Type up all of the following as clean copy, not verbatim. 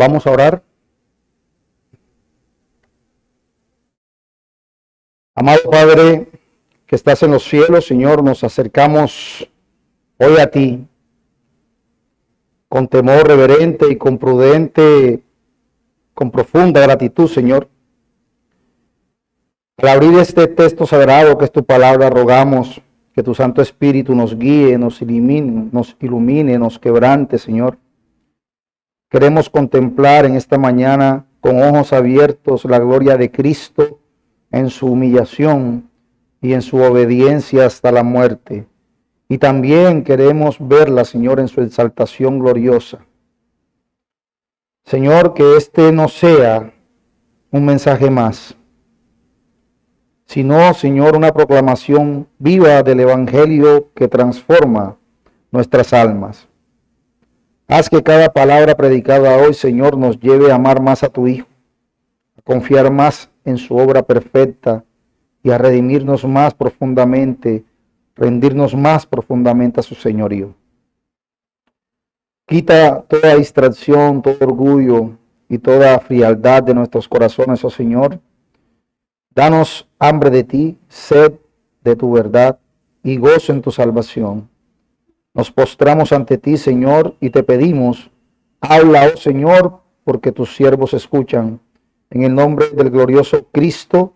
Vamos a orar. Amado Padre, que estás en los cielos, Señor, nos acercamos hoy a ti con temor reverente y con profunda gratitud, Señor. Al abrir este texto sagrado que es tu palabra, rogamos que tu Santo Espíritu nos guíe, nos ilumine, nos quebrante, Señor. Queremos contemplar en esta mañana con ojos abiertos la gloria de Cristo en su humillación y en su obediencia hasta la muerte. Y también queremos verla, Señor, en su exaltación gloriosa. Señor, que este no sea un mensaje más, sino, Señor, una proclamación viva del Evangelio que transforma nuestras almas. Haz que cada palabra predicada hoy, Señor, nos lleve a amar más a tu Hijo, a confiar más en su obra perfecta y a redimirnos más profundamente, rendirnos más profundamente a su señorío. Quita toda distracción, todo orgullo y toda frialdad de nuestros corazones, oh Señor. Danos hambre de ti, sed de tu verdad y gozo en tu salvación. Nos postramos ante ti, Señor, y te pedimos, habla, oh Señor, porque tus siervos escuchan. En el nombre del glorioso Cristo,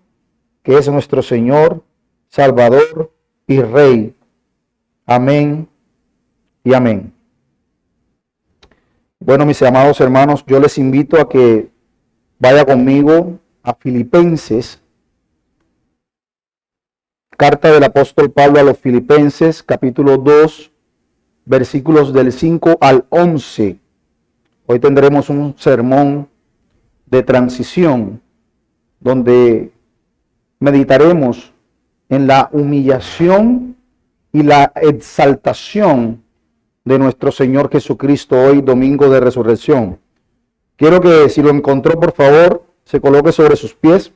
que es nuestro Señor, Salvador y Rey. Amén y amén. Bueno, mis amados hermanos, yo les invito a que vaya conmigo a Filipenses, carta del apóstol Pablo a los Filipenses, capítulo 2, versículos del 5 al 11. Hoy tendremos un sermón de transición, donde meditaremos en la humillación y la exaltación de nuestro Señor Jesucristo hoy, domingo de resurrección. Quiero que, si lo encontró, por favor, se coloque sobre sus pies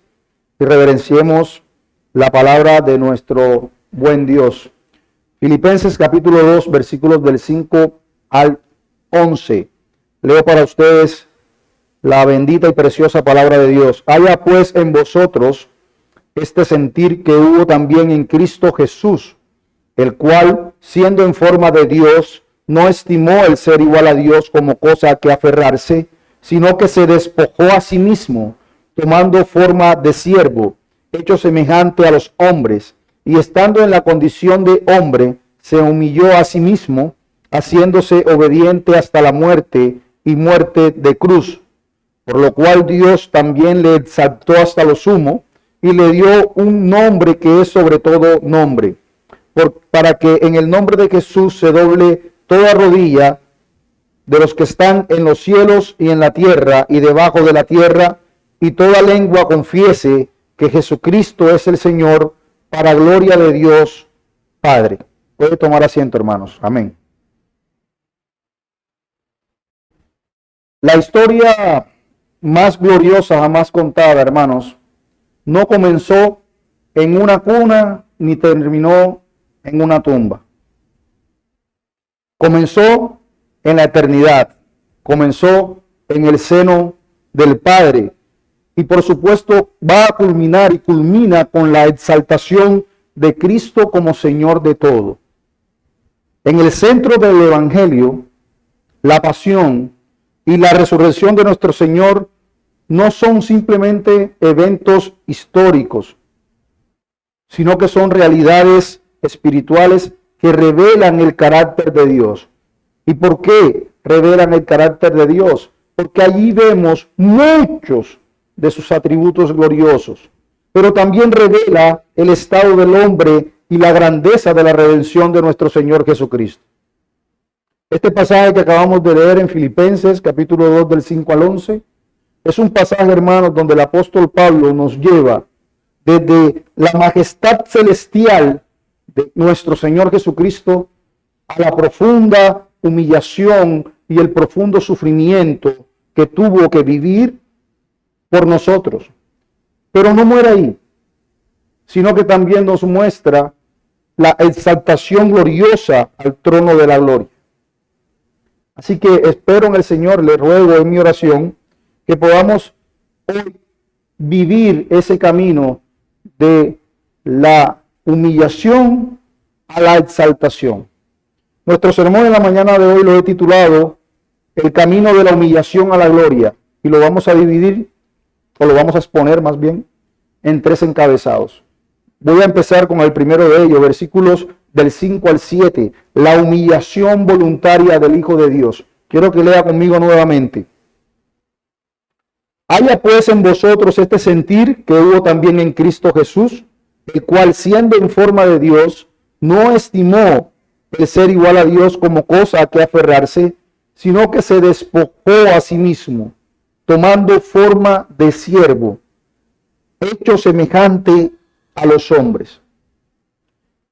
y reverenciemos la palabra de nuestro buen Dios. Filipenses capítulo 2, versículos del 5 al 11. Leo para ustedes la bendita y preciosa palabra de Dios. Haya pues en vosotros este sentir que hubo también en Cristo Jesús, el cual, siendo en forma de Dios, no estimó el ser igual a Dios como cosa a que aferrarse, sino que se despojó a sí mismo, tomando forma de siervo, hecho semejante a los hombres, y estando en la condición de hombre, se humilló a sí mismo, haciéndose obediente hasta la muerte y muerte de cruz. Por lo cual Dios también le exaltó hasta lo sumo y le dio un nombre que es sobre todo nombre, para que en el nombre de Jesús se doble toda rodilla de los que están en los cielos y en la tierra y debajo de la tierra, y toda lengua confiese que Jesucristo es el Señor, para gloria de Dios Padre. Puede tomar asiento, hermanos. Amén. La historia más gloriosa jamás contada, hermanos, no comenzó en una cuna ni terminó en una tumba. Comenzó en la eternidad, comenzó en el seno del Padre y por supuesto va a culminar y culmina con la exaltación de Cristo como Señor de todo. En el centro del Evangelio, la pasión y la resurrección de nuestro Señor no son simplemente eventos históricos, sino que son realidades espirituales que revelan el carácter de Dios. ¿Y por qué revelan el carácter de Dios? Porque allí vemos muchos de sus atributos gloriosos, pero también revela el estado del hombre y la grandeza de la redención de nuestro Señor Jesucristo. Este pasaje que acabamos de leer en Filipenses, capítulo 2, del 5 al 11, es un pasaje, hermanos, donde el apóstol Pablo nos lleva desde la majestad celestial de nuestro Señor Jesucristo a la profunda humillación y el profundo sufrimiento que tuvo que vivir por nosotros. Pero no muere ahí, sino que también nos muestra la exaltación gloriosa al trono de la gloria. Así que espero en el Señor, le ruego en mi oración, que podamos hoy vivir ese camino de la humillación a la exaltación. Nuestro sermón en la mañana de hoy lo he titulado El camino de la humillación a la gloria, y lo vamos a dividir, o lo vamos a exponer más bien, en 3 encabezados. Voy a empezar con el primero de ellos, versículos del 5 al 7, la humillación voluntaria del Hijo de Dios. Quiero que lea conmigo nuevamente. Haya pues en vosotros este sentir que hubo también en Cristo Jesús, el cual siendo en forma de Dios, no estimó el ser igual a Dios como cosa a que aferrarse, sino que se despojó a sí mismo, tomando forma de siervo, hecho semejante a los hombres.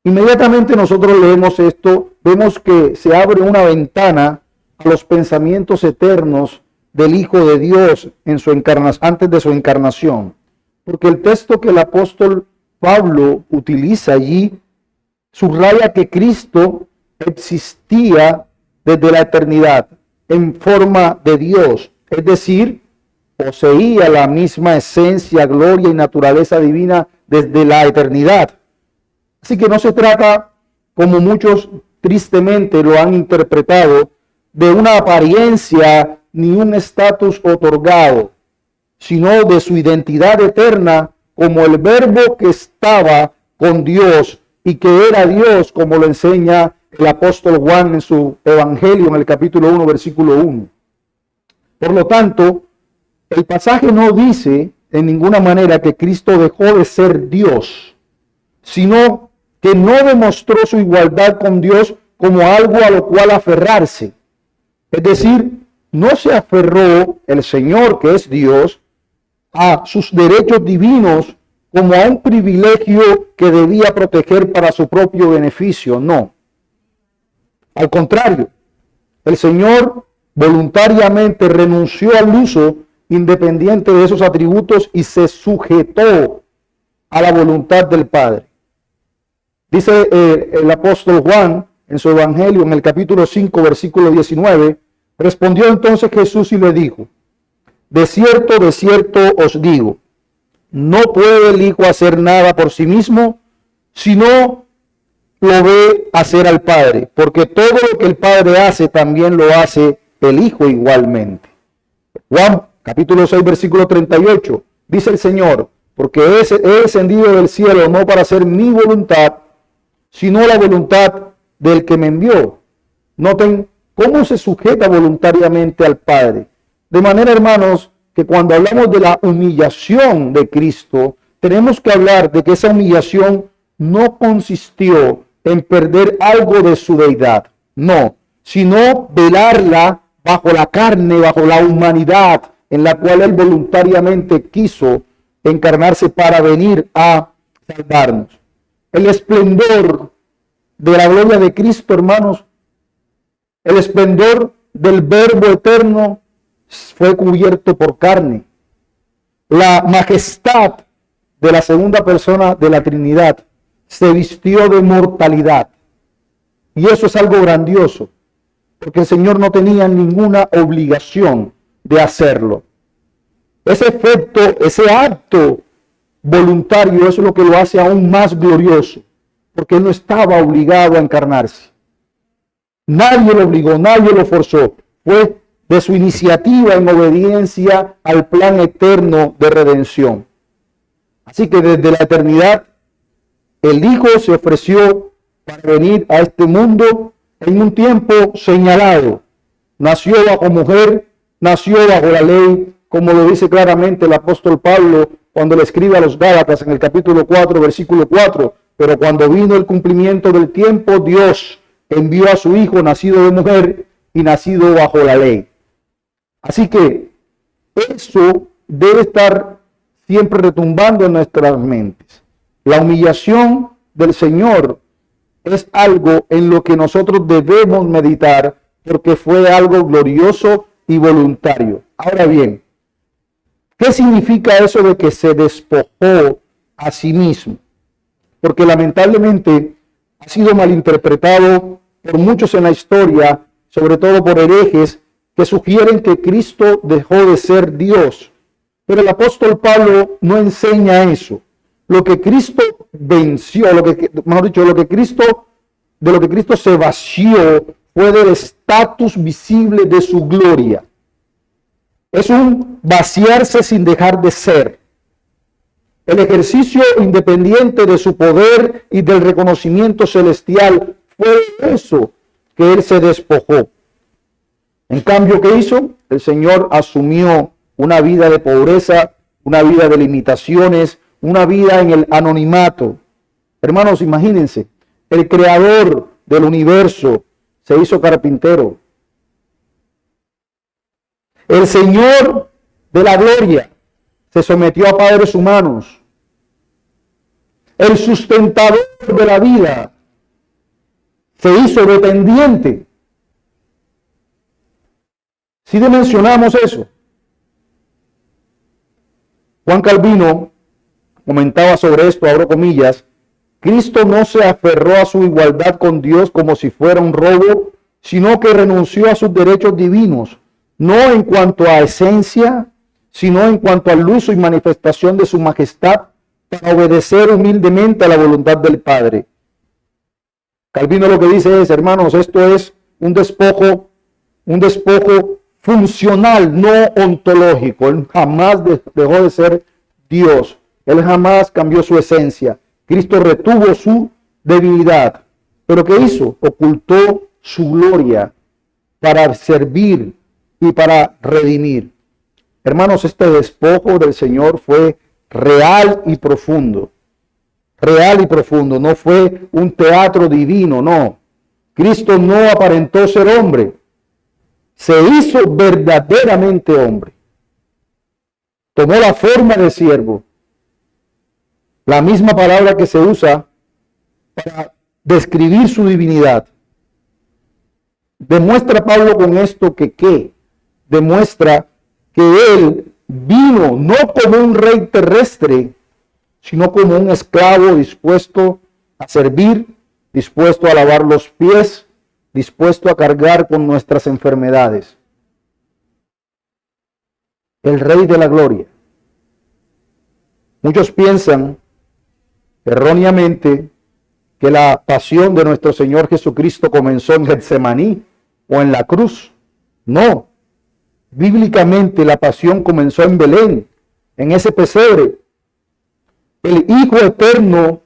Inmediatamente nosotros leemos esto, vemos que se abre una ventana a los pensamientos eternos del Hijo de Dios en su antes de su encarnación. Porque el texto que el apóstol Pablo utiliza allí subraya que Cristo existía desde la eternidad en forma de Dios, es decir, poseía la misma esencia, gloria y naturaleza divina desde la eternidad. Así que no se trata, como muchos tristemente lo han interpretado, de una apariencia ni un estatus otorgado, sino de su identidad eterna como el Verbo que estaba con Dios y que era Dios, como lo enseña el apóstol Juan en su Evangelio, en el capítulo 1, versículo 1. Por lo tanto, el pasaje no dice en ninguna manera que Cristo dejó de ser Dios, sino que no demostró su igualdad con Dios como algo a lo cual aferrarse. Es decir, no se aferró el Señor, que es Dios, a sus derechos divinos como a un privilegio que debía proteger para su propio beneficio. No. Al contrario, el Señor voluntariamente renunció al uso independiente de esos atributos y se sujetó a la voluntad del Padre. Dice el apóstol Juan en su Evangelio, en el capítulo 5, versículo 19, respondió entonces Jesús y le dijo, de cierto os digo, no puede el Hijo hacer nada por sí mismo, sino lo ve hacer al Padre, porque todo lo que el Padre hace, también lo hace el Hijo igualmente. Juan, capítulo 6, versículo 38, dice el Señor, porque he descendido del cielo no para hacer mi voluntad, sino la voluntad del que me envió. Noten cómo se sujeta voluntariamente al Padre. De manera, hermanos, que cuando hablamos de la humillación de Cristo, tenemos que hablar de que esa humillación no consistió en perder algo de su deidad, no, sino velarla bajo la carne, bajo la humanidad en la cual Él voluntariamente quiso encarnarse para venir a salvarnos. El esplendor de la gloria de Cristo, hermanos, el esplendor del Verbo eterno fue cubierto por carne. La majestad de la segunda persona de la Trinidad se vistió de mortalidad. Y eso es algo grandioso, porque el Señor no tenía ninguna obligación de hacerlo. Ese efecto, ese acto voluntario es lo que lo hace aún más glorioso, porque Él no estaba obligado a encarnarse. Nadie lo obligó, nadie lo forzó. Fue de su iniciativa en obediencia al plan eterno de redención. Así que desde la eternidad, el Hijo se ofreció para venir a este mundo en un tiempo señalado. Nació bajo mujer, nació bajo la ley, como lo dice claramente el apóstol Pablo cuando le escribe a los Gálatas en el capítulo 4, versículo 4. Pero cuando vino el cumplimiento del tiempo, Dios envió a su Hijo nacido de mujer y nacido bajo la ley. Así que eso debe estar siempre retumbando en nuestras mentes. La humillación del Señor es algo en lo que nosotros debemos meditar porque fue algo glorioso y voluntario. Ahora bien, ¿qué significa eso de que se despojó a sí mismo? Porque lamentablemente ha sido malinterpretado por muchos en la historia, sobre todo por herejes que sugieren que Cristo dejó de ser Dios. Pero el apóstol Pablo no enseña eso. Lo que Cristo venció, mejor dicho, de lo que Cristo se vació fue del estatus visible de su gloria. Es un vaciarse sin dejar de ser. El ejercicio independiente de su poder y del reconocimiento celestial fue eso que él se despojó. En cambio, ¿qué hizo? El Señor asumió una vida de pobreza, una vida de limitaciones, una vida en el anonimato. Hermanos, imagínense, el creador del universo se hizo carpintero. El Señor de la gloria se sometió a padres humanos. El sustentador de la vida se hizo dependiente. Si dimensionamos eso, Juan Calvino comentaba sobre esto, abro comillas: Cristo no se aferró a su igualdad con Dios como si fuera un robo, sino que renunció a sus derechos divinos, no en cuanto a esencia, sino en cuanto al uso y manifestación de su majestad, para obedecer humildemente a la voluntad del Padre. Calvino lo que dice es, hermanos, esto es un despojo funcional, no ontológico. Él jamás dejó de ser Dios. Él jamás cambió su esencia. Cristo retuvo su debilidad. ¿Pero qué hizo? Ocultó su gloria para servir y para redimir. Hermanos, este despojo del Señor fue real y profundo. Real y profundo. No fue un teatro divino, no. Cristo no aparentó ser hombre. Se hizo verdaderamente hombre. Tomó la forma de siervo. La misma palabra que se usa para describir su divinidad. Demuestra Pablo con esto que ¿qué? Demuestra que él vino no como un rey terrestre, sino como un esclavo dispuesto a servir, dispuesto a lavar los pies, dispuesto a cargar con nuestras enfermedades. El Rey de la Gloria. Muchos piensan erróneamente que la pasión de nuestro Señor Jesucristo comenzó en Getsemaní o en la cruz. No. Bíblicamente la pasión comenzó en Belén, en ese pesebre. El Hijo Eterno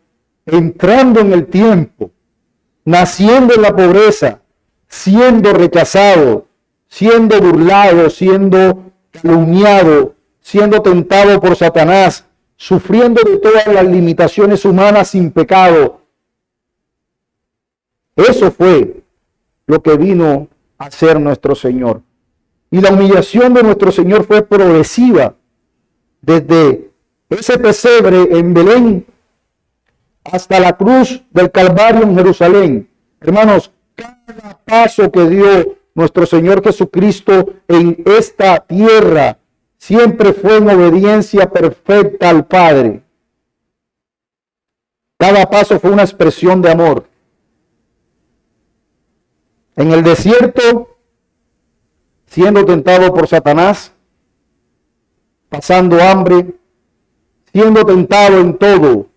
entrando en el tiempo, naciendo en la pobreza, siendo rechazado, siendo burlado, siendo calumniado, siendo tentado por Satanás, sufriendo de todas las limitaciones humanas sin pecado. Eso fue lo que vino a hacer nuestro Señor. Y la humillación de nuestro Señor fue progresiva, desde ese pesebre en Belén hasta la cruz del Calvario en Jerusalén. Hermanos, cada paso que dio nuestro Señor Jesucristo en esta tierra siempre fue en obediencia perfecta al Padre. Cada paso fue una expresión de amor. En el desierto, siendo tentado por Satanás, pasando hambre, siendo tentado en todo,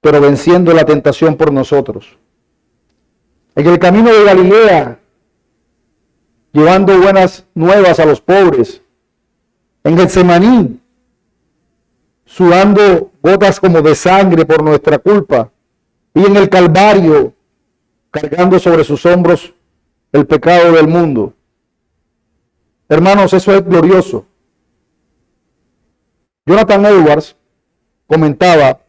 pero venciendo la tentación por nosotros. En el camino de Galilea, llevando buenas nuevas a los pobres. En Getsemaní, sudando gotas como de sangre por nuestra culpa. Y en el Calvario, cargando sobre sus hombros el pecado del mundo. Hermanos, eso es glorioso. Jonathan Edwards comentaba: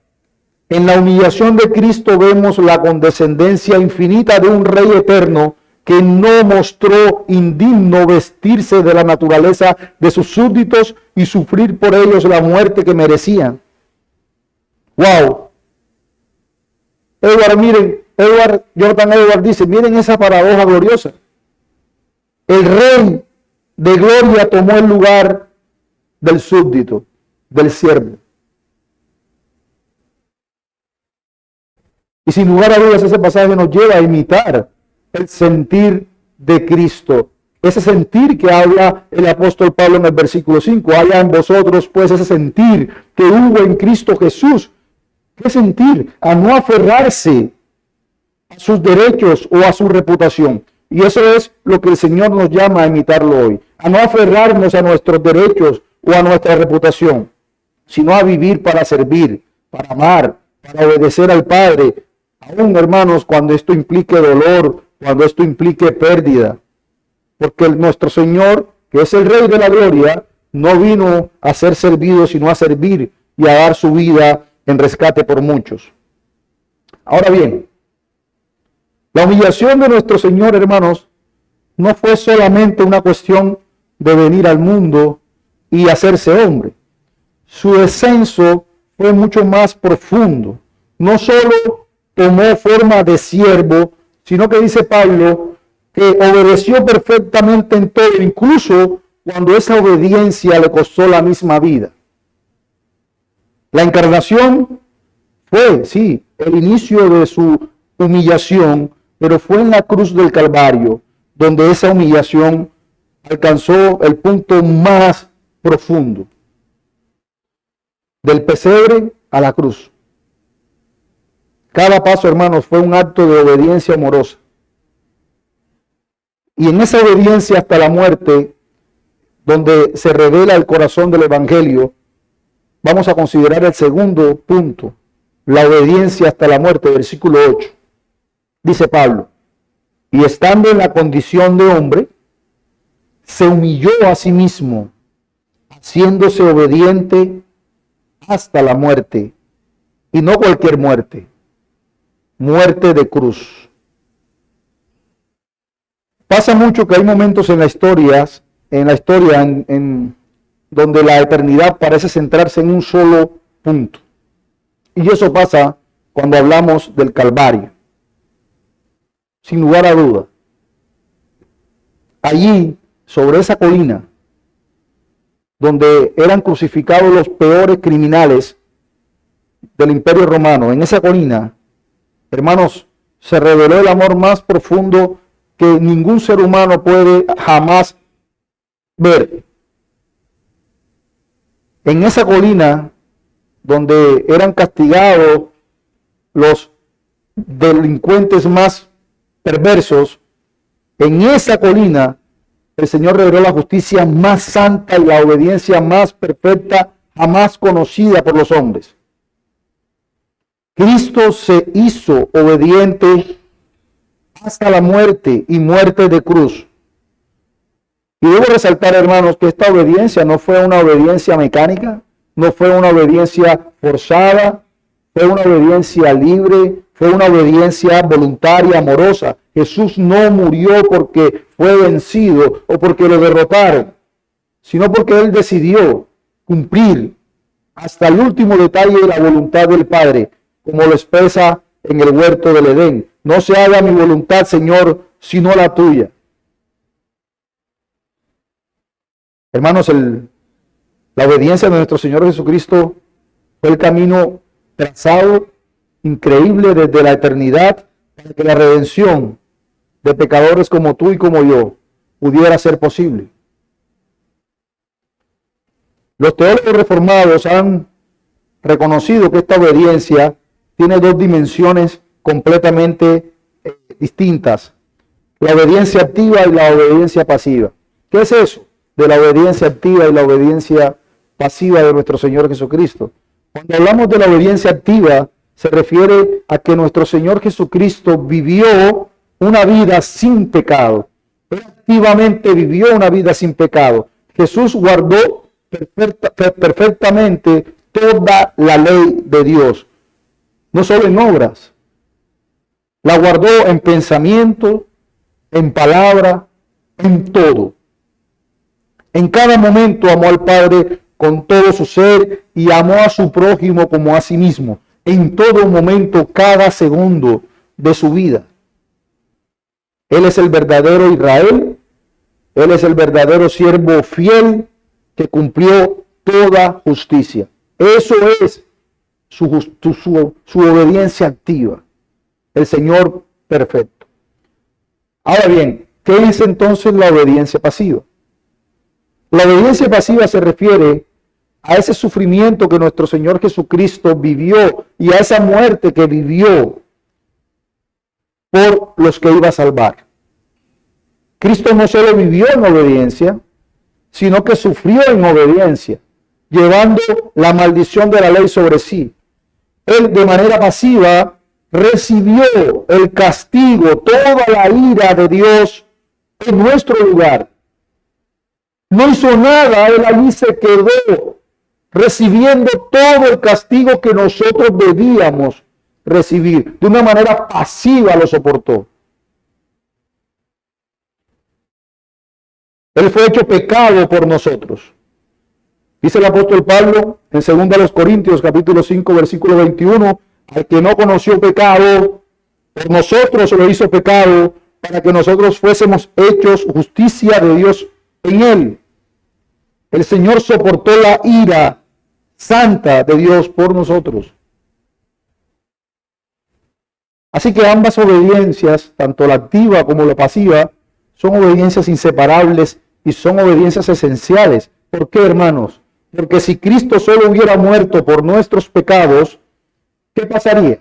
en la humillación de Cristo vemos la condescendencia infinita de un Rey eterno que no mostró indigno vestirse de la naturaleza de sus súbditos y sufrir por ellos la muerte que merecían. ¡Wow! Jonathan Edwards dice, miren esa paradoja gloriosa. El Rey de gloria tomó el lugar del súbdito, del siervo. Y sin lugar a dudas ese pasaje nos lleva a imitar el sentir de Cristo. Ese sentir que habla el apóstol Pablo en el versículo 5, haya en vosotros pues ese sentir que hubo en Cristo Jesús. ¿Qué sentir? A no aferrarse a sus derechos o a su reputación. Y eso es lo que el Señor nos llama a imitarlo hoy. A no aferrarnos a nuestros derechos o a nuestra reputación, sino a vivir para servir, para amar, para obedecer al Padre. Aún, hermanos, cuando esto implique dolor, cuando esto implique pérdida. Porque nuestro Señor, que es el Rey de la Gloria, no vino a ser servido, sino a servir y a dar su vida en rescate por muchos. Ahora bien, la humillación de nuestro Señor, hermanos, no fue solamente una cuestión de venir al mundo y hacerse hombre. Su descenso fue mucho más profundo. No solo tomó forma de siervo, sino que dice Pablo que obedeció perfectamente en todo, incluso cuando esa obediencia le costó la misma vida. La encarnación fue, sí, el inicio de su humillación, pero fue en la cruz del Calvario donde esa humillación alcanzó el punto más profundo. Del pesebre a la cruz. Cada paso, hermanos, fue un acto de obediencia amorosa. Y en esa obediencia hasta la muerte, donde se revela el corazón del Evangelio, vamos a considerar el segundo punto, la obediencia hasta la muerte, versículo 8. Dice Pablo, y estando en la condición de hombre, se humilló a sí mismo, haciéndose obediente hasta la muerte, y no cualquier muerte, muerte de cruz. Pasa mucho que hay momentos en la historia donde la eternidad parece centrarse en un solo punto. Y eso pasa cuando hablamos del Calvario. Sin lugar a duda. Allí, sobre esa colina, donde eran crucificados los peores criminales del Imperio Romano, en esa colina, hermanos, se reveló el amor más profundo que ningún ser humano puede jamás ver. En esa colina donde eran castigados los delincuentes más perversos, en esa colina el Señor reveló la justicia más santa y la obediencia más perfecta jamás conocida por los hombres. Cristo se hizo obediente hasta la muerte y muerte de cruz. Y debo resaltar, hermanos, que esta obediencia no fue una obediencia mecánica, no fue una obediencia forzada, fue una obediencia libre, fue una obediencia voluntaria, amorosa. Jesús no murió porque fue vencido o porque lo derrotaron, sino porque Él decidió cumplir hasta el último detalle de la voluntad del Padre, como lo expresa en el huerto del Edén. No se haga mi voluntad, Señor, sino la tuya. Hermanos, la obediencia de nuestro Señor Jesucristo fue el camino trazado, increíble desde la eternidad, para que la redención de pecadores como tú y como yo pudiera ser posible. Los teólogos reformados han reconocido que esta obediencia tiene dos dimensiones completamente distintas: la obediencia activa y la obediencia pasiva. ¿Qué es eso de la obediencia activa y la obediencia pasiva de nuestro Señor Jesucristo? Cuando hablamos de la obediencia activa, se refiere a que nuestro Señor Jesucristo vivió una vida sin pecado. Él activamente vivió una vida sin pecado. Jesús guardó perfectamente toda la ley de Dios, no solo en obras. La guardó en pensamiento, en palabra, en todo. En cada momento amó al Padre con todo su ser y amó a su prójimo como a sí mismo. En todo momento, cada segundo de su vida. Él es el verdadero Israel. Él es el verdadero siervo fiel que cumplió toda justicia. Eso es su obediencia activa. El Señor perfecto. Ahora bien, ¿Qué es entonces la obediencia pasiva? La obediencia pasiva se refiere a ese sufrimiento que nuestro Señor Jesucristo vivió y a esa muerte que vivió por los que iba a salvar. Cristo no solo vivió en obediencia, sino que sufrió en obediencia, llevando la maldición de la ley sobre sí. Él de manera pasiva recibió el castigo, toda la ira de Dios en nuestro lugar. No hizo nada, él allí se quedó recibiendo todo el castigo que nosotros debíamos recibir. De una manera pasiva lo soportó. Él fue hecho pecado por nosotros. Dice el apóstol Pablo en 2 Corintios capítulo 5 versículo 21, al que no conoció pecado, por nosotros lo hizo pecado, para que nosotros fuésemos hechos justicia de Dios en él. El Señor soportó la ira santa de Dios por nosotros. Así que ambas obediencias, tanto la activa como la pasiva, son obediencias inseparables y son obediencias esenciales. ¿Por qué, hermanos? Porque si Cristo solo hubiera muerto por nuestros pecados, ¿qué pasaría?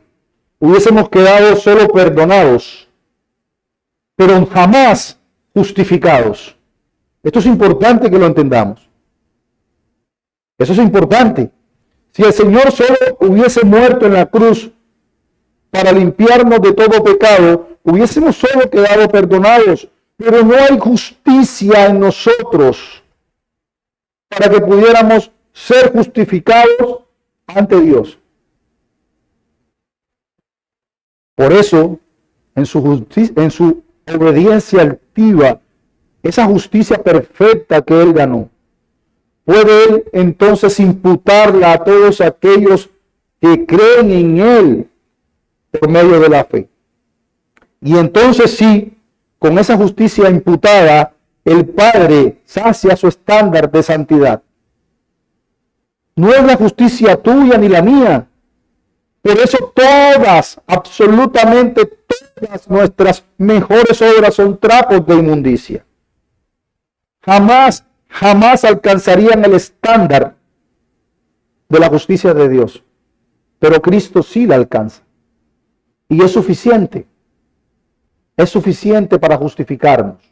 Hubiésemos quedado solo perdonados, pero jamás justificados. Esto es importante que lo entendamos. Eso es importante. Si el Señor solo hubiese muerto en la cruz para limpiarnos de todo pecado, hubiésemos solo quedado perdonados, pero no hay justicia en nosotros para que pudiéramos ser justificados ante Dios. Por eso, en su obediencia altiva, esa justicia perfecta que Él ganó, puede Él entonces imputarla a todos aquellos que creen en Él por medio de la fe. Y entonces sí, con esa justicia imputada, el Padre sacia su estándar de santidad. No es la justicia tuya ni la mía. Por eso todas, absolutamente todas nuestras mejores obras son trapos de inmundicia. Jamás alcanzarían el estándar de la justicia de Dios. Pero Cristo sí la alcanza. Y es suficiente. Es suficiente para justificarnos.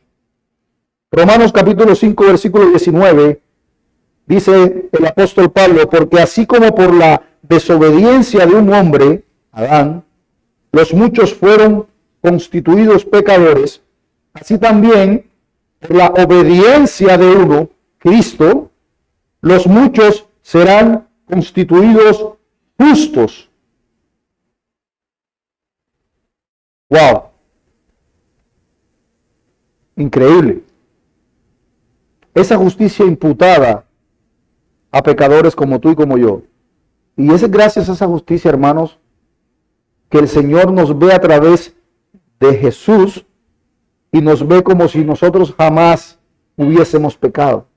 Romanos capítulo 5, versículo 19, dice el apóstol Pablo, porque así como por la desobediencia de un hombre, Adán, los muchos fueron constituidos pecadores, así también por la obediencia de uno, Cristo, los muchos serán constituidos justos. ¡Wow! Increíble. Esa justicia imputada a pecadores como tú y como yo. Y es gracias a esa justicia, hermanos, que el Señor nos ve a través de Jesús y nos ve como si nosotros jamás hubiésemos pecado.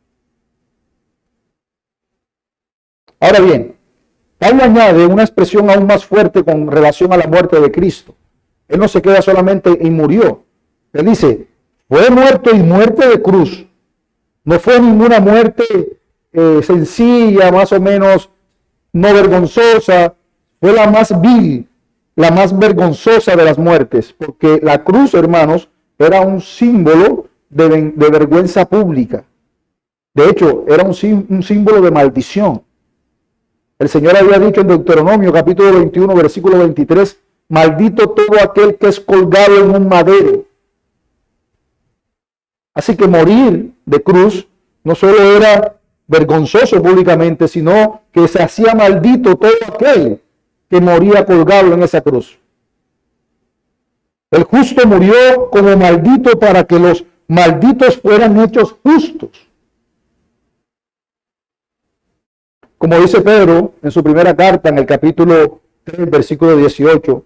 Ahora bien, Pablo añade una expresión aún más fuerte con relación a la muerte de Cristo. Él no se queda solamente y murió. Él dice, fue muerto y muerte de cruz. No fue ninguna muerte sencilla, más o menos no vergonzosa. Fue la más vil, la más vergonzosa de las muertes. Porque la cruz, hermanos, era un símbolo de vergüenza pública. De hecho, era un símbolo de maldición. El Señor había dicho en Deuteronomio capítulo 21, versículo 23, maldito todo aquel que es colgado en un madero. Así que morir de cruz no solo era vergonzoso públicamente, sino que se hacía maldito todo aquel que moría colgado en esa cruz. El justo murió como maldito para que los malditos fueran hechos justos. Como dice Pedro en su primera carta, en el capítulo 3, versículo 18,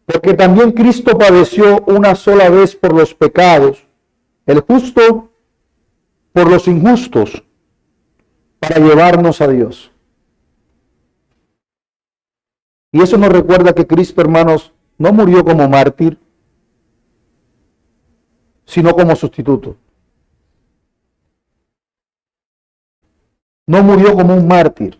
porque también Cristo padeció una sola vez por los pecados, el justo por los injustos, para llevarnos a Dios. Y eso nos recuerda que Cristo, hermanos, no murió como mártir. sino como sustituto. No murió como un mártir,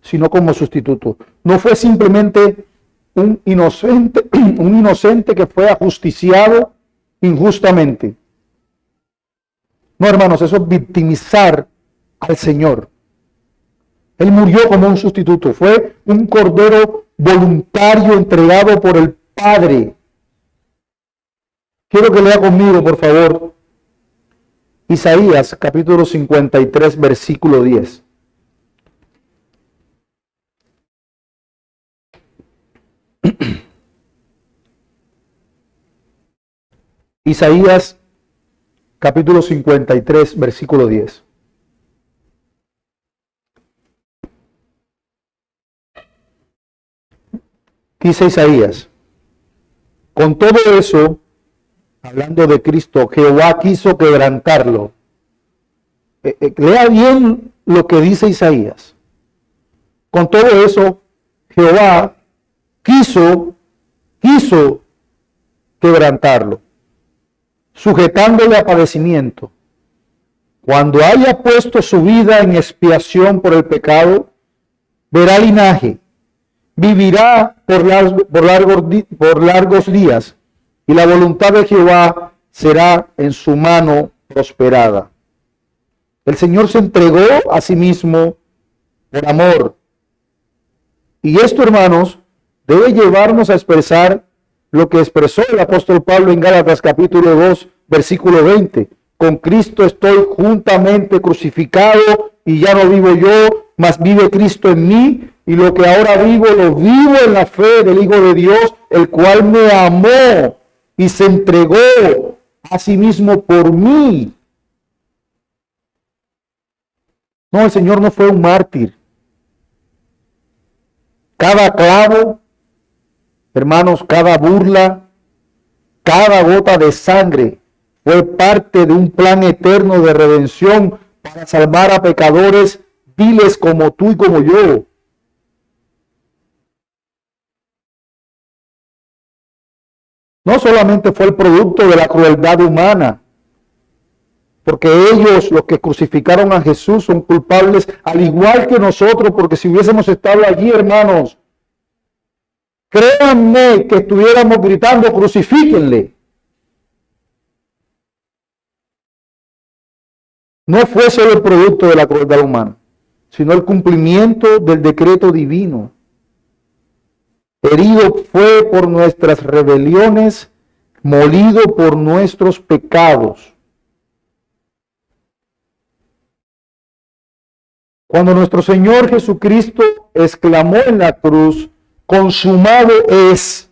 sino como sustituto. No fue simplemente un inocente que fue ajusticiado injustamente. No, hermanos, eso es victimizar al Señor. Él murió como un sustituto. Fue un cordero voluntario entregado por el Padre. Quiero que lea conmigo, por favor, Isaías capítulo 53, versículo 10. Isaías capítulo 53, versículo 10. Dice Isaías: con todo eso, hablando de Cristo, Jehová quiso quebrantarlo. Lea bien lo que dice Isaías. Con todo eso, Jehová quiso quebrantarlo, sujetándole a padecimiento. Cuando haya puesto su vida en expiación por el pecado, verá linaje, vivirá por largos días, y la voluntad de Jehová será en su mano prosperada. El Señor se entregó a sí mismo por amor. Y esto, hermanos, debe llevarnos a expresar lo que expresó el apóstol Pablo en Gálatas capítulo 2, versículo 20. Con Cristo estoy juntamente crucificado, y ya no vivo yo, mas vive Cristo en mí, y lo que ahora vivo, lo vivo en la fe del Hijo de Dios, el cual me amó y se entregó a sí mismo por mí. No, el Señor no fue un mártir. Cada clavo, hermanos, cada burla, cada gota de sangre fue parte de un plan eterno de redención para salvar a pecadores viles como tú y como yo. No solamente fue el producto de la crueldad humana, porque ellos, los que crucificaron a Jesús, son culpables al igual que nosotros, porque si hubiésemos estado allí, hermanos, créanme que estuviéramos gritando, crucifíquenle. No fue solo el producto de la crueldad humana, sino el cumplimiento del decreto divino. Herido fue por nuestras rebeliones, molido por nuestros pecados. Cuando nuestro Señor Jesucristo exclamó en la cruz, consumado es,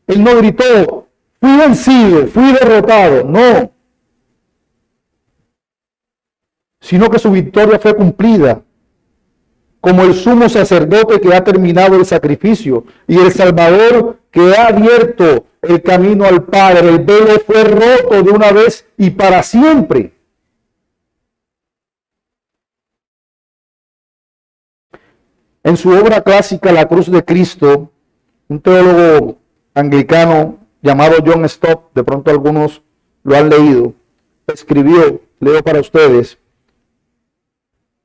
Él no gritó, fui vencido, fui derrotado, no. Sino que su victoria fue cumplida, como el sumo sacerdote que ha terminado el sacrificio y el Salvador que ha abierto el camino al Padre. El velo fue roto de una vez y para siempre. En su obra clásica, La Cruz de Cristo, un teólogo anglicano llamado John Stott, de pronto algunos lo han leído, escribió, leo para ustedes: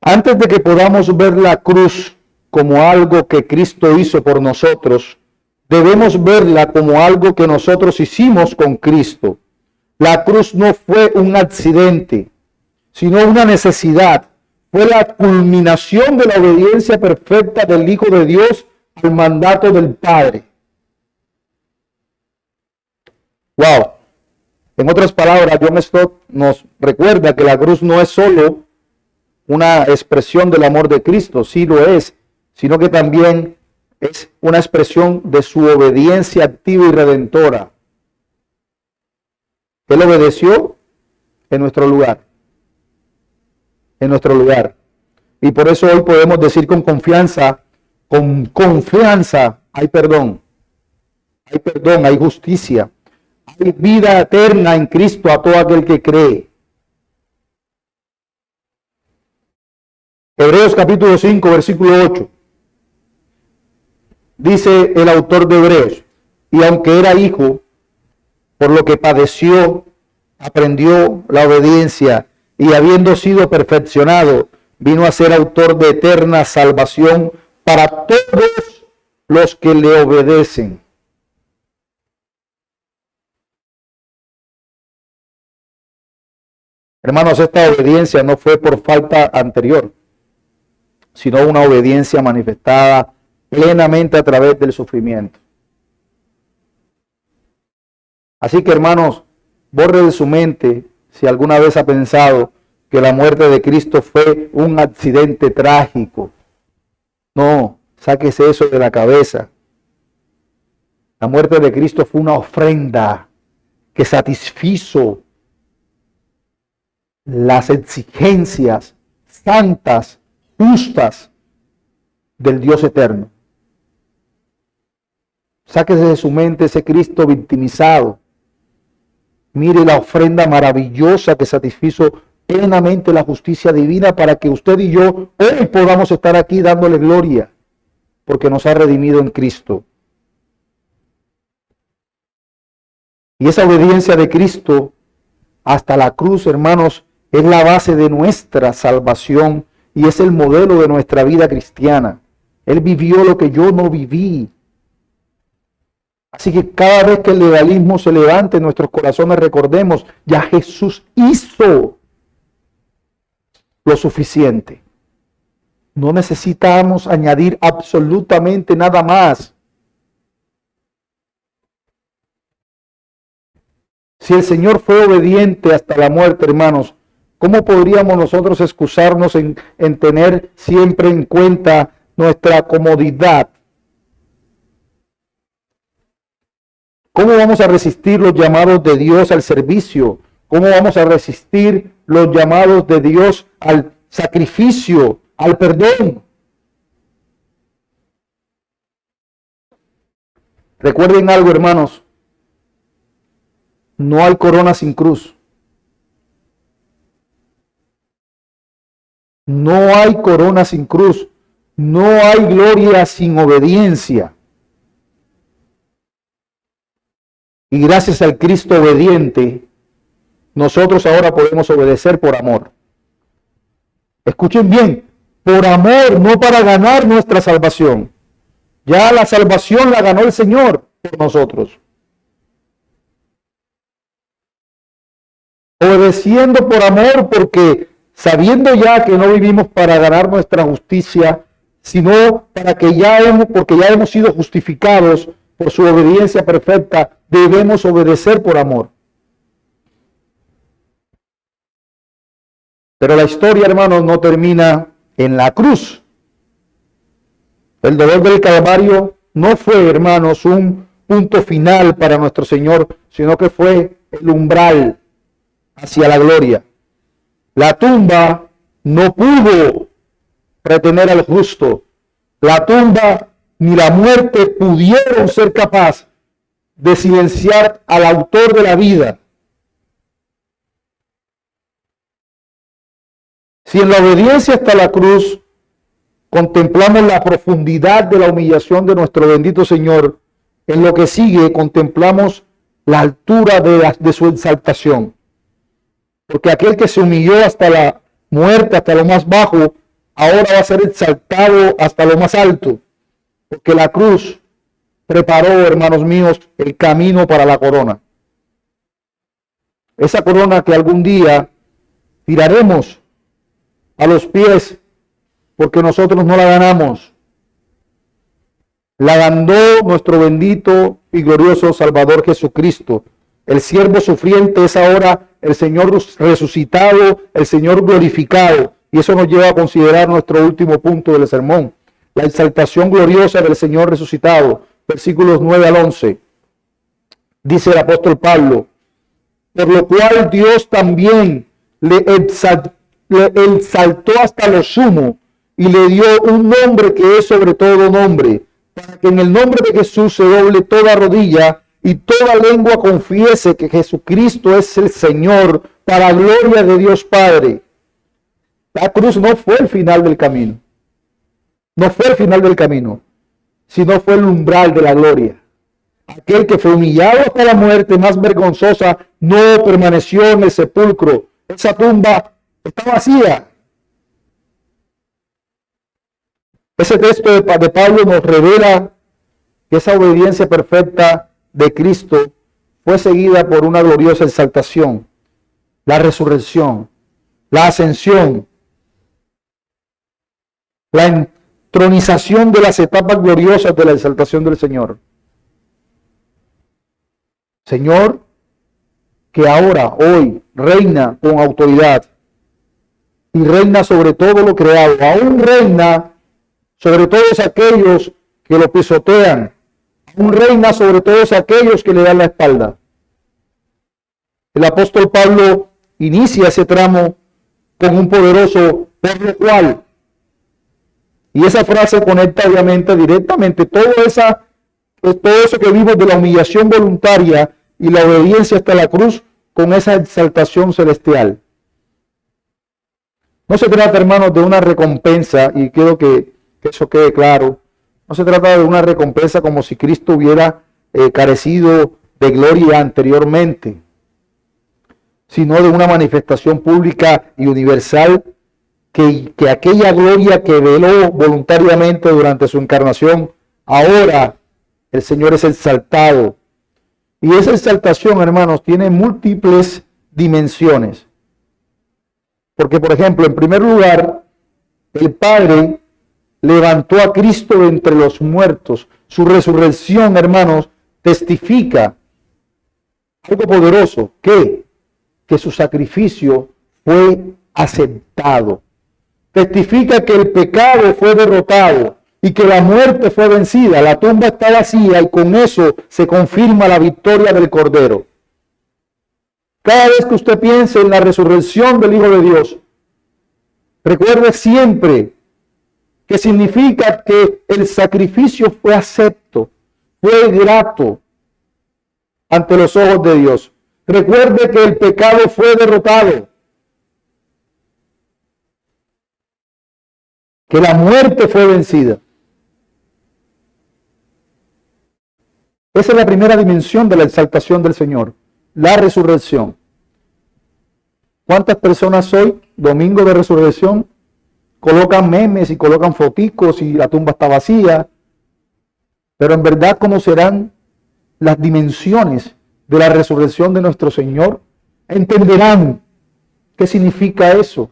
antes de que podamos ver la cruz como algo que Cristo hizo por nosotros, debemos verla como algo que nosotros hicimos con Cristo. La cruz no fue un accidente, sino una necesidad. Fue la culminación de la obediencia perfecta del Hijo de Dios al mandato del Padre. Wow. En otras palabras, John Stott nos recuerda que la cruz no es solo una expresión del amor de Cristo, sí lo es, sino que también es una expresión de su obediencia activa y redentora. Él obedeció en nuestro lugar. En nuestro lugar. Y por eso hoy podemos decir con confianza, hay perdón, hay justicia, hay vida eterna en Cristo a todo aquel que cree. Hebreos capítulo 5, versículo 8. Dice el autor de Hebreos: y aunque era hijo, por lo que padeció, aprendió la obediencia y habiendo sido perfeccionado, vino a ser autor de eterna salvación para todos los que le obedecen. Hermanos, esta obediencia no fue por falta anterior, sino una obediencia manifestada plenamente a través del sufrimiento. Así que, hermanos, borre de su mente si alguna vez ha pensado que la muerte de Cristo fue un accidente trágico. No, sáquese eso de la cabeza. La muerte de Cristo fue una ofrenda que satisfizo las exigencias santas, justas del Dios eterno. Sáquese de su mente ese Cristo victimizado. Mire la ofrenda maravillosa que satisfizo plenamente la justicia divina para que usted y yo hoy podamos estar aquí dándole gloria, porque nos ha redimido en Cristo. Y esa obediencia de Cristo hasta la cruz, hermanos, es la base de nuestra salvación y es el modelo de nuestra vida cristiana. Él vivió lo que yo no viví. Así que cada vez que el legalismo se levante en nuestros corazones, recordemos, ya Jesús hizo lo suficiente. No necesitamos añadir absolutamente nada más. Si el Señor fue obediente hasta la muerte, hermanos, ¿cómo podríamos nosotros excusarnos en tener siempre en cuenta nuestra comodidad? ¿Cómo vamos a resistir los llamados de Dios al servicio? ¿Cómo vamos a resistir los llamados de Dios al sacrificio, al perdón? Recuerden algo, hermanos. No hay corona sin cruz. No hay corona sin cruz. No hay gloria sin obediencia. Y gracias al Cristo obediente, nosotros ahora podemos obedecer por amor. Escuchen bien, por amor, no para ganar nuestra salvación. Ya la salvación la ganó el Señor por nosotros. Obedeciendo por amor, porque sabiendo ya que no vivimos para ganar nuestra justicia, sino porque ya hemos sido justificados por su obediencia perfecta, debemos obedecer por amor. Pero la historia, hermanos, no termina en la cruz. El dolor del Calvario no fue, hermanos, un punto final para nuestro Señor, sino que fue el umbral hacia la gloria. La tumba no pudo retener al justo. La tumba ni la muerte pudieron ser capaz de silenciar al autor de la vida. Si en la obediencia hasta la cruz contemplamos la profundidad de la humillación de nuestro bendito Señor, en lo que sigue contemplamos la altura de su exaltación. Porque aquel que se humilló hasta la muerte, hasta lo más bajo, ahora va a ser exaltado hasta lo más alto. Porque la cruz preparó, hermanos míos, el camino para la corona. Esa corona que algún día tiraremos a los pies porque nosotros no la ganamos. La ganó nuestro bendito y glorioso Salvador Jesucristo. El siervo sufriente es ahora el Señor resucitado, el Señor glorificado. Y eso nos lleva a considerar nuestro último punto del sermón. La exaltación gloriosa del Señor resucitado. Versículos 9 al 11. Dice el apóstol Pablo: por lo cual Dios también le exaltó hasta lo sumo y le dio un nombre que es sobre todo nombre, para que en el nombre de Jesús se doble toda rodilla y toda lengua confiese que Jesucristo es el Señor, para gloria de Dios Padre. La cruz no fue el final del camino. No fue el final del camino, sino fue el umbral de la gloria. Aquel que fue humillado hasta la muerte más vergonzosa no permaneció en el sepulcro. Esa tumba está vacía. Ese texto de Pablo nos revela que esa obediencia perfecta de Cristo fue seguida por una gloriosa exaltación, la resurrección, la ascensión, la entronización de las etapas gloriosas de la exaltación del Señor. Señor, que ahora, hoy, reina con autoridad y reina sobre todo lo creado, aún reina sobre todos aquellos que lo pisotean, aún reina sobre todos aquellos que le dan la espalda. El apóstol Pablo inicia ese tramo con un poderoso por lo cual. Y esa frase conecta obviamente directamente todo eso que vimos de la humillación voluntaria y la obediencia hasta la cruz con esa exaltación celestial. No se trata, hermanos, de una recompensa, y quiero que eso quede claro. No se trata de una recompensa como si Cristo hubiera carecido de gloria anteriormente, sino de una manifestación pública y universal que aquella gloria que veló voluntariamente durante su encarnación, ahora el Señor es exaltado. Y esa exaltación, hermanos, tiene múltiples dimensiones. Porque, por ejemplo, en primer lugar, el Padre levantó a Cristo de entre los muertos. Su resurrección, hermanos, testifica algo poderoso. ¿Qué? Que su sacrificio fue aceptado. Testifica que el pecado fue derrotado y que la muerte fue vencida. La tumba está vacía y con eso se confirma la victoria del Cordero. Cada vez que usted piense en la resurrección del Hijo de Dios, recuerde siempre que significa que el sacrificio fue acepto, fue grato ante los ojos de Dios. Recuerde que el pecado fue derrotado, que la muerte fue vencida. Esa es la primera dimensión de la exaltación del Señor, la resurrección. ¿Cuántas personas hoy, domingo de resurrección, colocan memes y colocan foticos y la tumba está vacía? Pero en verdad, ¿cómo serán las dimensiones de la resurrección de nuestro Señor? Entenderán qué significa eso.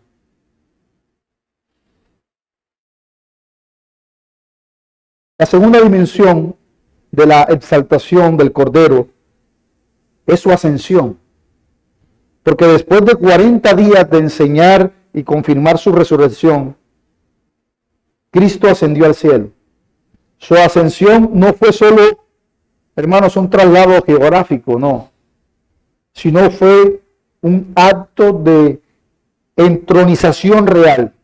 La segunda dimensión de la exaltación del Cordero es su ascensión. Porque después de 40 días de enseñar y confirmar su resurrección, Cristo ascendió al cielo. Su ascensión no fue solo, hermanos, un traslado geográfico, no, sino fue un acto de entronización real.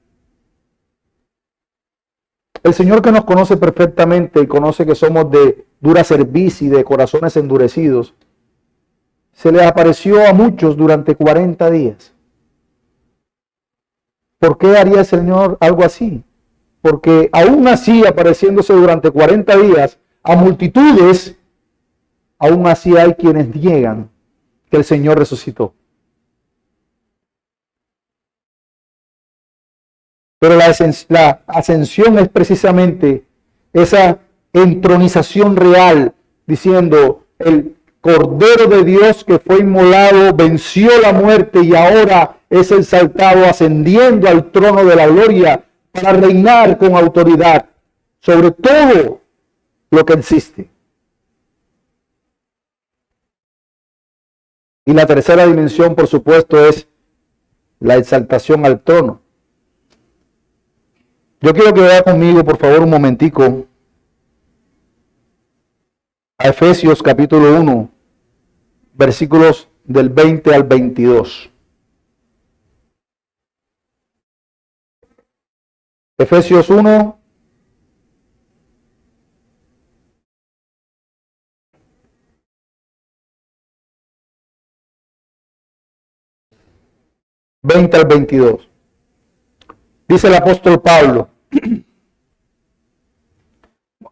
El Señor, que nos conoce perfectamente y conoce que somos de dura cerviz y de corazones endurecidos, se le apareció a muchos durante 40 días. ¿Por qué haría el Señor algo así? Porque aún así, apareciéndose durante 40 días a multitudes, aún así hay quienes niegan que el Señor resucitó. Pero la ascensión es precisamente esa entronización real, diciendo: el Cordero de Dios que fue inmolado venció la muerte y ahora es exaltado, ascendiendo al trono de la gloria para reinar con autoridad sobre todo lo que existe. Y la tercera dimensión, por supuesto, es la exaltación al trono. Yo quiero que vaya conmigo, por favor, un momentico, a Efesios capítulo 1, versículos del 20 al 22. Efesios 1, ...20 al 22. Dice el apóstol Pablo.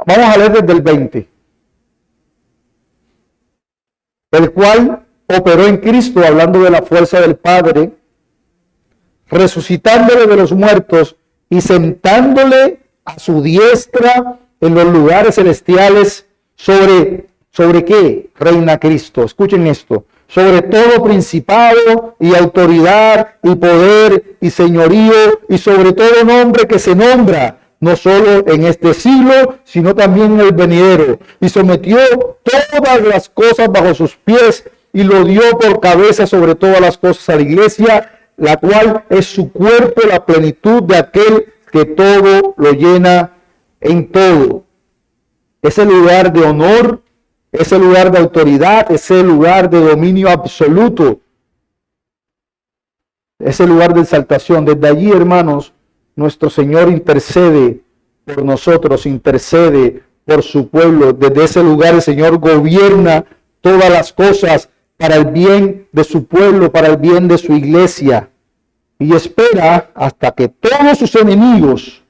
Vamos a leer desde el 20. El cual operó en Cristo, hablando de la fuerza del Padre, resucitándole de los muertos y sentándole a su diestra en los lugares celestiales. ¿Sobre qué reina Cristo? Escuchen esto. Sobre todo principado y autoridad y poder y señorío y sobre todo nombre que se nombra, no solo en este siglo, sino también en el venidero. Y sometió todas las cosas bajo sus pies y lo dio por cabeza sobre todas las cosas a la iglesia, la cual es su cuerpo, la plenitud de aquel que todo lo llena en todo. Ese lugar de honor, ese lugar de autoridad, ese lugar de dominio absoluto, ese lugar de exaltación. Desde allí, hermanos, nuestro Señor intercede por nosotros, intercede por su pueblo. Desde ese lugar el Señor gobierna todas las cosas para el bien de su pueblo, para el bien de su iglesia. Y espera hasta que todos sus enemigos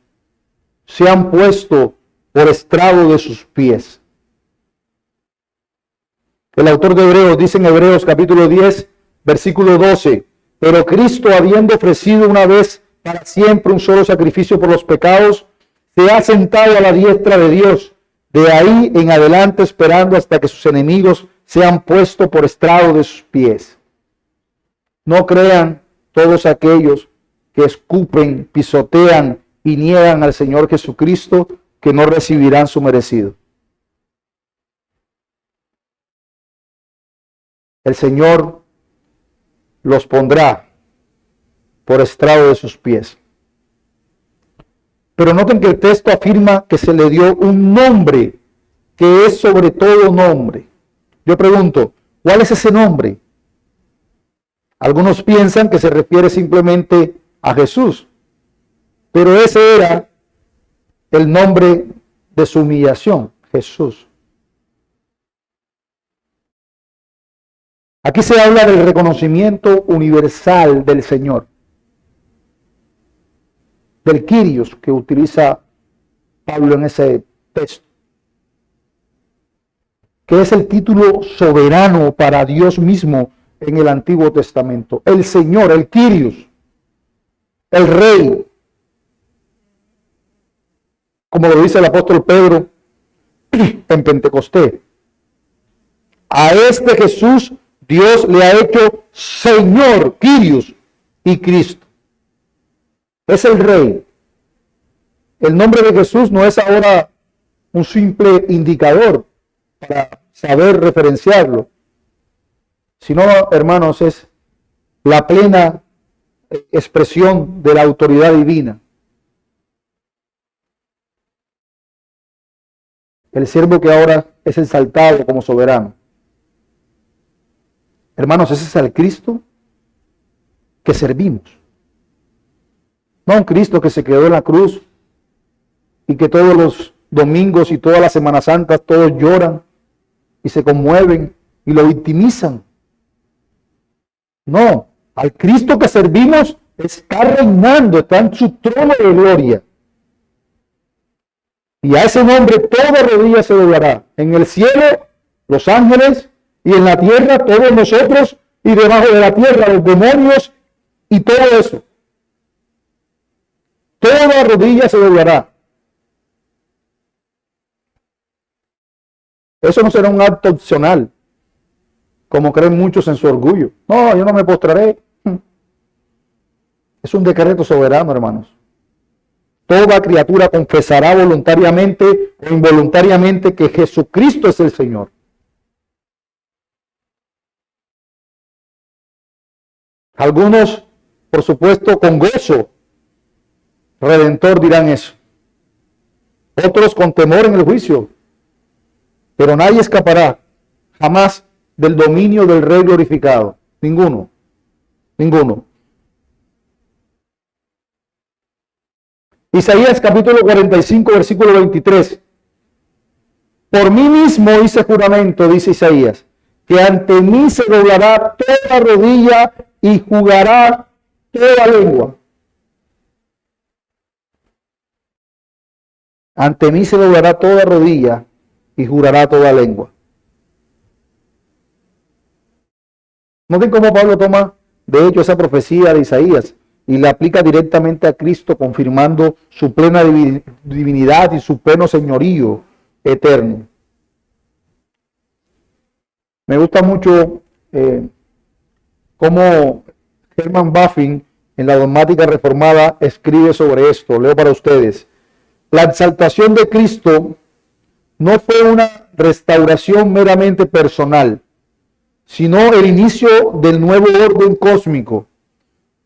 sean puestos por estrado de sus pies. El autor de Hebreos dice en Hebreos capítulo 10, versículo 12, pero Cristo, habiendo ofrecido una vez para siempre un solo sacrificio por los pecados, se ha sentado a la diestra de Dios, de ahí en adelante esperando hasta que sus enemigos sean puestos por estrado de sus pies. No crean todos aquellos que escupen, pisotean y niegan al Señor Jesucristo, que no recibirán su merecido. El Señor los pondrá por estrado de sus pies. Pero noten que el texto afirma que se le dio un nombre que es sobre todo nombre. Yo pregunto, ¿cuál es ese nombre? Algunos piensan que se refiere simplemente a Jesús, pero ese era el nombre de su humillación, Jesús. Aquí se habla del reconocimiento universal del Señor, del Kyrios que utiliza Pablo en ese texto, que es el título soberano para Dios mismo en el Antiguo Testamento. El Señor, el Kyrios, el Rey, como lo dice el apóstol Pedro en Pentecostés. A este Jesús Dios le ha hecho Señor, Kyrios y Cristo. Es el Rey. El nombre de Jesús no es ahora un simple indicador para saber referenciarlo, sino, hermanos, es la plena expresión de la autoridad divina. El siervo que ahora es exaltado como soberano. Hermanos, ese es el Cristo que servimos. No un Cristo que se quedó en la cruz y que todos los domingos y todas las Semanas Santas todos lloran y se conmueven y lo victimizan. No, al Cristo que servimos está reinando, está en su trono de gloria. Y a ese nombre toda rodilla se doblará. En el cielo, los ángeles, y en la tierra, todos nosotros, y debajo de la tierra, los demonios, y todo eso. Toda rodilla se doblará. Eso no será un acto opcional, como creen muchos en su orgullo. No, yo no me postraré. Es un decreto soberano, hermanos. Toda criatura confesará voluntariamente o involuntariamente que Jesucristo es el Señor. Algunos, por supuesto, con gozo redentor dirán eso. Otros con temor en el juicio. Pero nadie escapará jamás del dominio del Rey glorificado. Ninguno. Ninguno. Isaías capítulo 45, versículo 23. Por mí mismo hice juramento, dice Isaías, que ante mí se doblará toda rodilla y jugará toda lengua. Ante mí se doblará toda rodilla y jurará toda lengua. Noten cómo Pablo toma, de hecho, esa profecía de Isaías y la aplica directamente a Cristo, confirmando su plena divinidad y su pleno señorío eterno. Me gusta mucho cómo Herman Baffin, en la Dogmática Reformada, escribe sobre esto. Leo para ustedes. La exaltación de Cristo no fue una restauración meramente personal, sino el inicio del nuevo orden cósmico.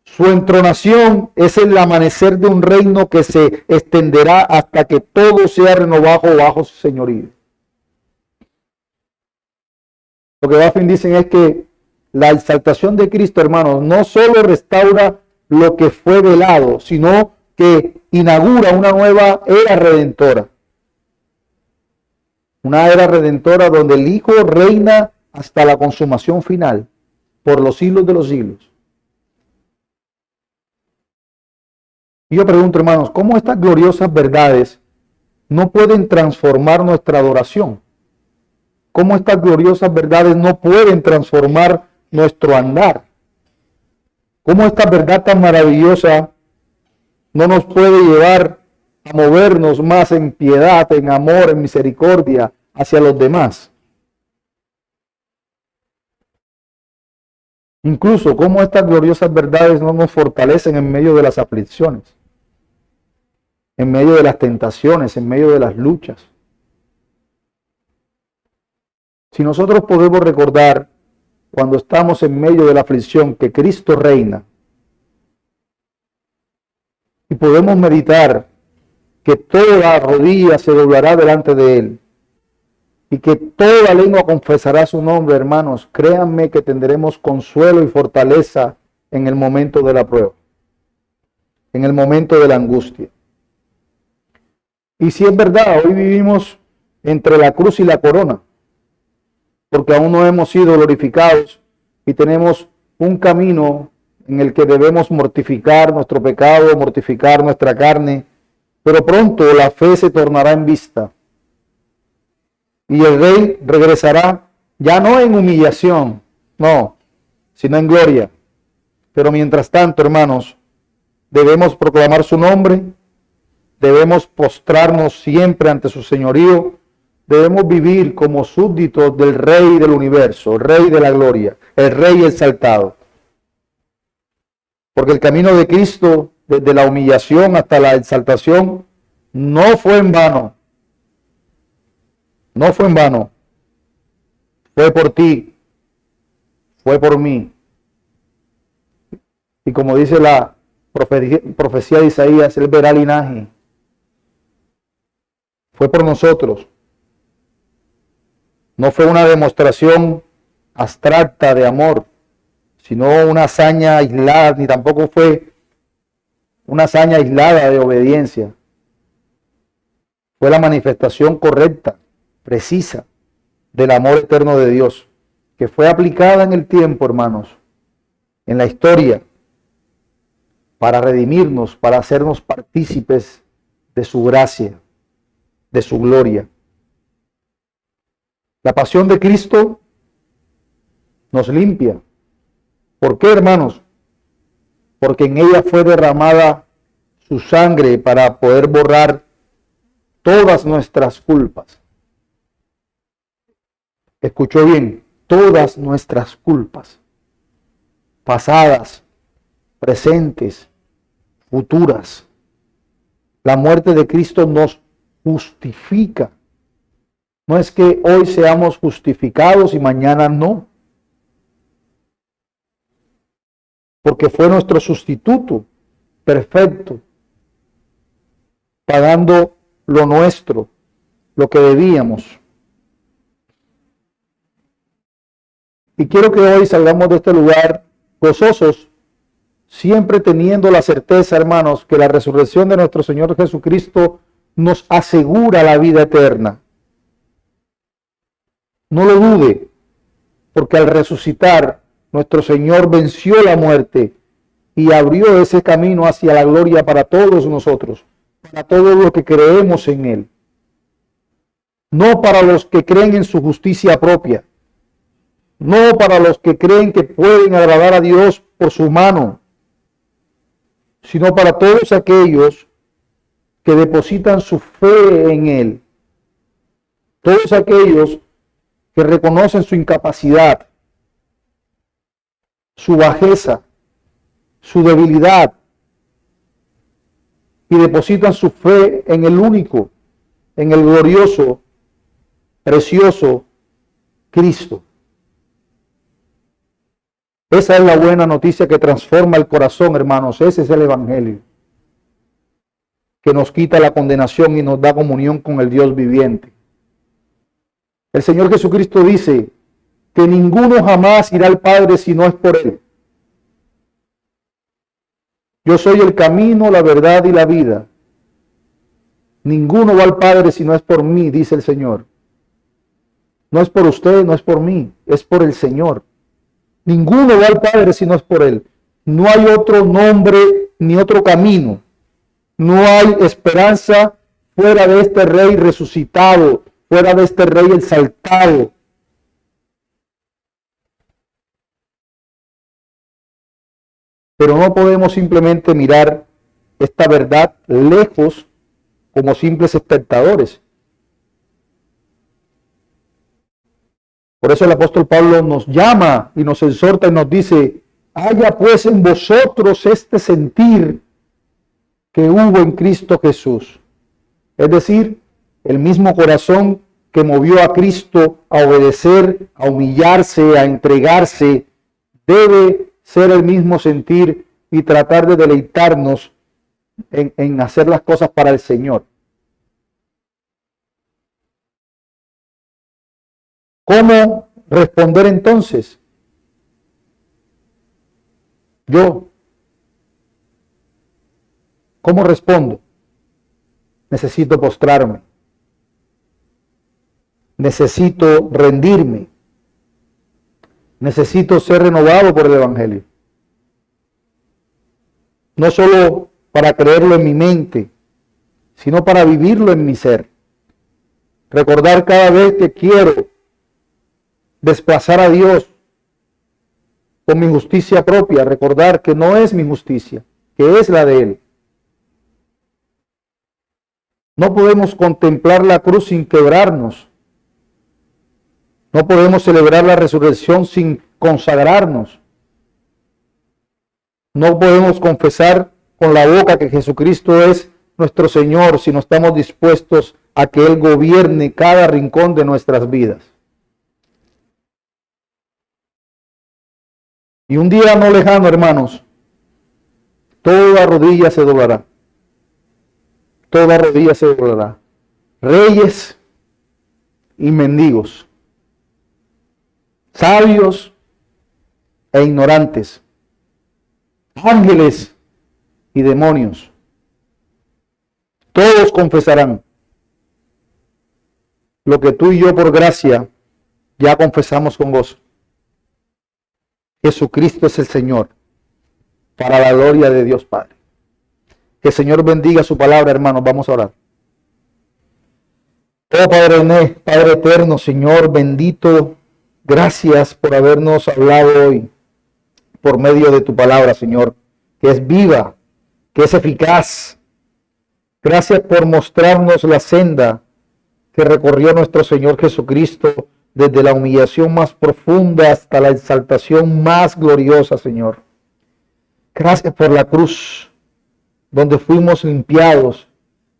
Su entronación es el amanecer de un reino que se extenderá hasta que todo sea renovado bajo su señorío. Lo que Baffin dicen es que la exaltación de Cristo, hermanos, no solo restaura lo que fue velado, sino que inaugura una nueva era redentora. Una era redentora donde el Hijo reina hasta la consumación final, por los siglos de los siglos. Y yo pregunto, hermanos, ¿cómo estas gloriosas verdades no pueden transformar nuestra adoración? ¿Cómo estas gloriosas verdades no pueden transformar nuestro andar? ¿Cómo esta verdad tan maravillosa no nos puede llevar a movernos más en piedad, en amor, en misericordia hacia los demás? Incluso, ¿cómo estas gloriosas verdades no nos fortalecen en medio de las aflicciones, en medio de las tentaciones, en medio de las luchas? Si nosotros podemos recordar cuando estamos en medio de la aflicción que Cristo reina, y podemos meditar que toda rodilla se doblará delante de Él y que toda lengua confesará su nombre, hermanos, créanme que tendremos consuelo y fortaleza en el momento de la prueba, en el momento de la angustia. Y si es verdad, hoy vivimos entre la cruz y la corona, porque aún no hemos sido glorificados y tenemos un camino en el que debemos mortificar nuestro pecado, mortificar nuestra carne, pero pronto la fe se tornará en vista y el Rey regresará ya no en humillación, no, sino en gloria. Pero mientras tanto, hermanos, debemos proclamar su nombre, debemos postrarnos siempre ante su señorío, debemos vivir como súbditos del Rey del universo, el Rey de la gloria, el Rey exaltado. Porque el camino de Cristo, desde la humillación hasta la exaltación, no fue en vano. No fue en vano. Fue por ti. Fue por mí. Y como dice la profecía de Isaías, Él verá linaje. Fue por nosotros. No fue una demostración abstracta de amor, sino una hazaña aislada, ni tampoco fue una hazaña aislada de obediencia. Fue la manifestación correcta, precisa, del amor eterno de Dios, que fue aplicada en el tiempo, hermanos, en la historia, para redimirnos, para hacernos partícipes de su gracia, de su gloria. La pasión de Cristo nos limpia. ¿Por qué, hermanos? Porque en ella fue derramada su sangre para poder borrar todas nuestras culpas. Escuchó bien, todas nuestras culpas, pasadas, presentes, futuras. La muerte de Cristo nos justifica. No es que hoy seamos justificados y mañana no. Porque fue nuestro sustituto perfecto, pagando lo nuestro, lo que debíamos. Y quiero que hoy salgamos de este lugar gozosos, siempre teniendo la certeza, hermanos, que la resurrección de nuestro Señor Jesucristo nos asegura la vida eterna. No lo dude, porque al resucitar, nuestro Señor venció la muerte y abrió ese camino hacia la gloria para todos nosotros, para todos los que creemos en Él. No para los que creen en su justicia propia, no para los que creen que pueden agradar a Dios por su mano, sino para todos aquellos que depositan su fe en Él, todos aquellos que reconocen su incapacidad, su bajeza, su debilidad, y depositan su fe en el único, en el glorioso, precioso Cristo. Esa es la buena noticia que transforma el corazón, hermanos. Ese es el Evangelio, que nos quita la condenación y nos da comunión con el Dios viviente. El Señor Jesucristo dice que ninguno jamás irá al Padre si no es por Él. Yo soy el camino, la verdad y la vida. Ninguno va al Padre si no es por mí, dice el Señor. No es por usted, no es por mí, es por el Señor. Ninguno va al Padre si no es por Él. No hay otro nombre ni otro camino. No hay esperanza fuera de este Rey resucitado, fuera de este Rey exaltado. Pero no podemos simplemente mirar esta verdad lejos como simples espectadores. Por eso el apóstol Pablo nos llama y nos exhorta y nos dice: haya pues en vosotros este sentir que hubo en Cristo Jesús. Es decir, el mismo corazón que movió a Cristo a obedecer, a humillarse, a entregarse, debe ser el mismo sentir y tratar de deleitarnos en hacer las cosas para el Señor. ¿Cómo responder entonces? ¿Cómo respondo? Necesito postrarme. Necesito rendirme. Necesito ser renovado por el Evangelio. No solo para creerlo en mi mente, sino para vivirlo en mi ser. Recordar cada vez que quiero desplazar a Dios con mi justicia propia, recordar que no es mi justicia, que es la de Él. No podemos contemplar la cruz sin quebrarnos. No podemos celebrar la resurrección sin consagrarnos. No podemos confesar con la boca que Jesucristo es nuestro Señor si no estamos dispuestos a que Él gobierne cada rincón de nuestras vidas. Y un día no lejano, hermanos, toda rodilla se doblará. Toda rodilla se doblará. Reyes y mendigos, sabios e ignorantes, ángeles y demonios, todos confesarán lo que tú y yo por gracia ya confesamos con gozo. Jesucristo es el Señor, para la gloria de Dios Padre. Que el Señor bendiga su palabra, hermanos. Vamos a orar. Oh Padre eterno, Señor bendito, gracias por habernos hablado hoy por medio de tu palabra, Señor, que es viva, que es eficaz. Gracias por mostrarnos la senda que recorrió nuestro Señor Jesucristo desde la humillación más profunda hasta la exaltación más gloriosa, Señor. Gracias por la cruz, donde fuimos limpiados.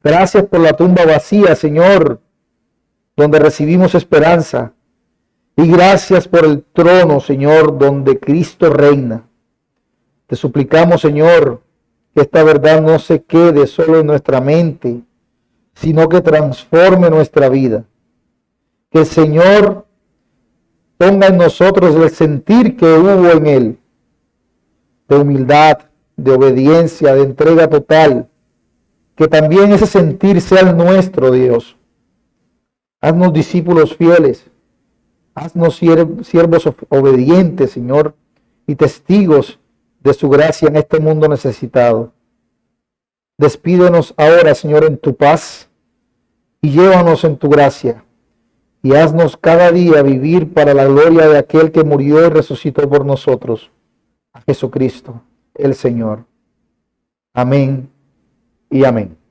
Gracias por la tumba vacía, Señor, donde recibimos esperanza. Y gracias por el trono, Señor, donde Cristo reina. Te suplicamos, Señor, que esta verdad no se quede solo en nuestra mente, sino que transforme nuestra vida. Que el Señor ponga en nosotros el sentir que hubo en Él, de humildad, de obediencia, de entrega total. Que también ese sentir sea el nuestro, Dios. Haznos discípulos fieles. Haznos siervos obedientes, Señor, y testigos de su gracia en este mundo necesitado. Despídenos ahora, Señor, en tu paz y llévanos en tu gracia. y haznos cada día vivir para la gloria de aquel que murió y resucitó por nosotros, a Jesucristo, el Señor. Amén y amén.